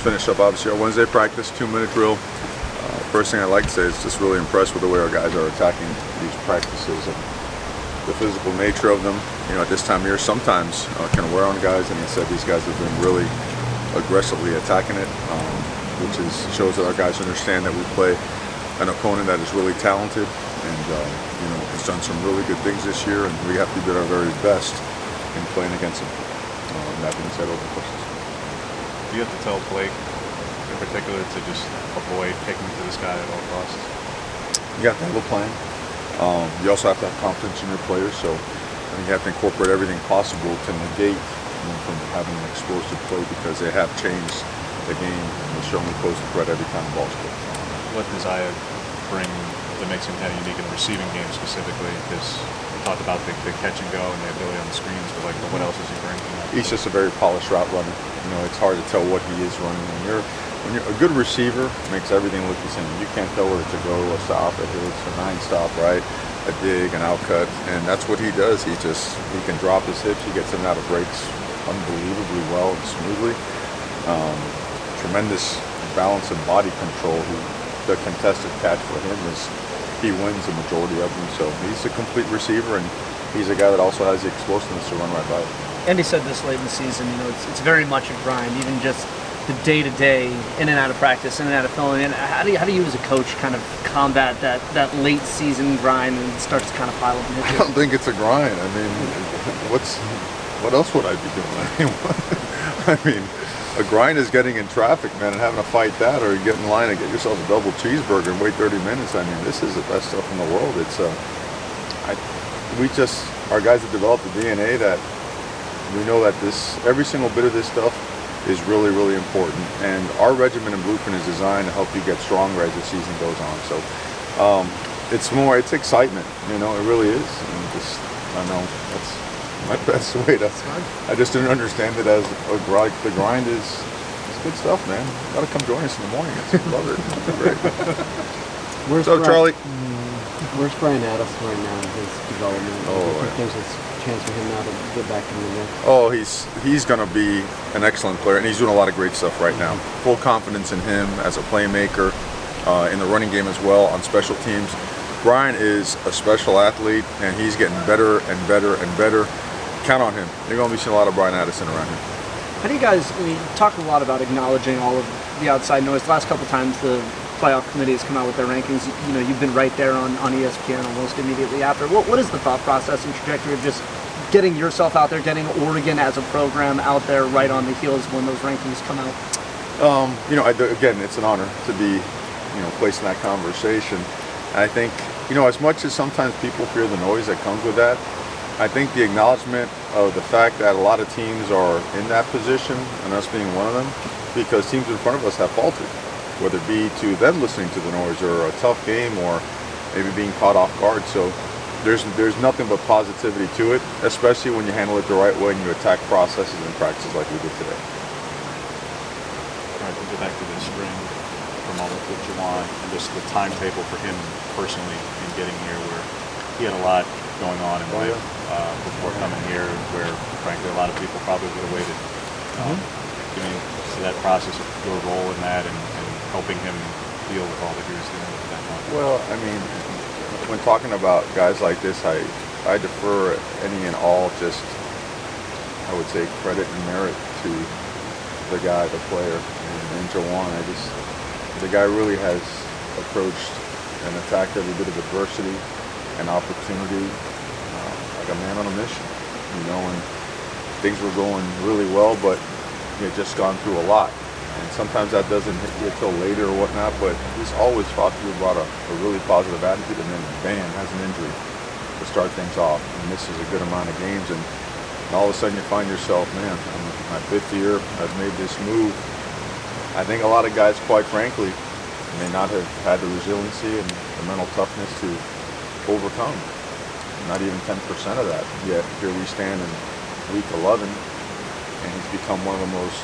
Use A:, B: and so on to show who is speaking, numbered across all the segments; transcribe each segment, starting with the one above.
A: Finish up obviously our Wednesday practice, 2-minute drill. First thing I'd like to say is just really impressed with the way our guys are attacking these practices and the physical nature of them. You know, at this time of year, sometimes can wear on guys, and instead these guys have been really aggressively attacking it, which shows that our guys understand that we play an opponent that is really talented, and you know, has done some really good things this year, and we have to be at our very best in playing against them. That being said, open questions.
B: Do you have to tell Blake in particular to just avoid kicking to this guy at all costs?
A: You have to have a plan. You also have to have confidence in your players, so you have to incorporate everything possible to negate from having an explosive play, because they have changed the game and they show me close to threat every time the ball's kicked.
B: What does Zaya bring that makes him kind of unique in the receiving game specifically? Because we talked about the catch and go and the ability on the screens, but what else does he bring?
A: He's just a very polished route runner. You know, it's hard to tell what he is running. When you're a good receiver, makes everything look the same. You can't tell where to go, a stop, a hitch, a 9-stop, right? A dig, an outcut, and that's what he does. He can drop his hips. He gets in and out of breaks unbelievably well and smoothly. Tremendous balance and body control. The contested catch for him is he wins the majority of them. So he's a complete receiver, and he's a guy that also has the explosiveness to run right by it.
C: Andy said this late in the season, you know, it's very much a grind, even just the day-to-day, in and out of practice, in and out of filling in. How do you as a coach kind of combat that late season grind and it starts to kind of pile up in
A: I don't think it's a grind. I mean, what else would I be doing? I mean, a grind is getting in traffic, man, and having to fight that, or you get in line and get yourself a double cheeseburger and wait 30 minutes. I mean, this is the best stuff in the world. It's our guys have developed the DNA that we know that every single bit of this stuff is really, really important. And our regimen and blueprint is designed to help you get stronger as the season goes on. So it's excitement, you know, it really is. And I know that's my best way to, I just didn't understand it as a grind. The grind is good stuff, man. You gotta come join us in the morning. I love it. It's great.
D: What's
A: up, Charlie?
D: Where's Brian Addis right now in his development?
A: Oh,
D: I think there's a chance for him now to get back in the mix.
A: Oh, he's going to be an excellent player, and he's doing a lot of great stuff right now. Full confidence in him as a playmaker, in the running game as well, on special teams. Brian is a special athlete, and he's getting better and better and better. Count on him. You're going to be seeing a lot of Brian Addison around here.
C: How do you guys, you talk a lot about acknowledging all of the outside noise. The last couple times the playoff committee has come out with their rankings, you know, you've been right there on ESPN almost immediately after. What is the thought process and trajectory of just getting yourself out there, getting Oregon as a program out there right on the heels when those rankings come out?
A: You know, again, it's an honor to be, you know, placed in that conversation. And I think, you know, as much as sometimes people fear the noise that comes with that, I think the acknowledgement of the fact that a lot of teams are in that position, and us being one of them, because teams in front of us have faltered, whether it be to them listening to the noise or a tough game or maybe being caught off guard. So there's nothing but positivity to it, especially when you handle it the right way and you attack processes and practices like we did today.
B: All right, we'll go back to the spring for a moment with Juwan and just the timetable for him personally in getting here, where he had a lot going on in life before coming here, where frankly a lot of people probably would have waited. Give me to that process of your role in that and helping him deal with all that he was dealing with at that time.
A: Well, I mean, when talking about guys like this, I defer any and all just, I would say, credit and merit to the guy, the player, and Juwan. The guy really has approached and attacked every bit of adversity and opportunity like a man on a mission. You know, and things were going really well, but he had just gone through a lot. And sometimes that doesn't hit you until later or whatnot, but he's always fought through about a really positive attitude, and then bam, has an injury to start things off and misses a good amount of games, and all of a sudden you find yourself, man, I'm in my 5th year, I've made this move. I think a lot of guys, quite frankly, may not have had the resiliency and the mental toughness to overcome. Not even 10% of that. Yet here we stand in week 11, and he's become one of the most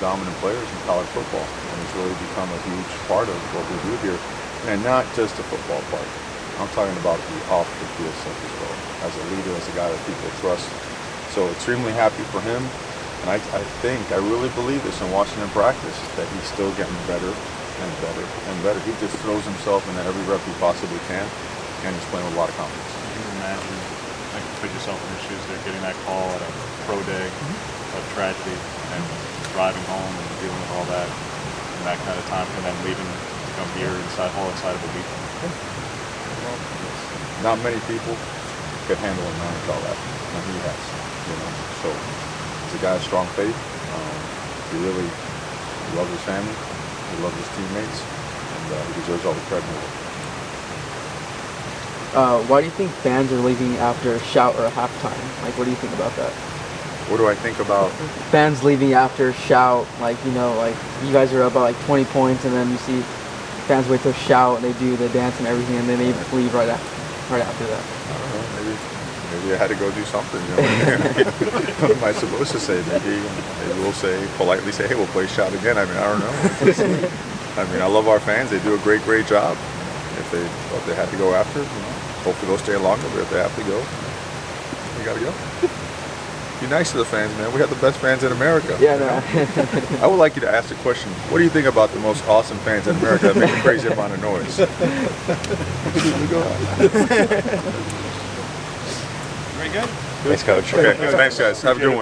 A: dominant players in college football, and he's really become a huge part of what we do here, and not just the football part. I'm talking about the off the field stuff as well, as a leader, as a guy that people trust. So extremely happy for him. And I really believe this in watching him practice, that he's still getting better and better and better. He just throws himself into every rep he possibly can, and he's playing with a lot of confidence.
B: Can you imagine, like, put yourself in their shoes, they're getting that call at a pro day of tragedy and driving home and dealing with all that in that kind of time, and then leaving to come here all inside of a week.
A: Well, not many people could handle and manage all that, and he has, you know. So he's a guy of strong faith. He really loves his family. He loves his teammates, and he deserves all the credit in the world.
E: Why do you think fans are leaving after a shout or a halftime? Like, what do you think about that?
A: What do I think about?
E: Fans leaving after a shout, like, you know, like you guys are up by like 20 points, and then you see fans wait to shout and they do the dance and everything, and then they leave right after that.
A: I don't know. Maybe I had to go do something. You know? What am I supposed to say? Maybe we'll politely say, "Hey, we'll play shout again." I mean, I don't know. I mean, I love our fans. They do a great job. If they had to go after, you know, hopefully they'll stay longer. But if they have to go, you gotta go. Be nice to the fans, man. We have the best fans in America.
E: Yeah, no.
A: I would like you to ask the question, what do you think about the most awesome fans in America that make a crazy amount of noise?
B: Very good.
A: Thanks, Coach. Okay, thanks, guys. Have a good one.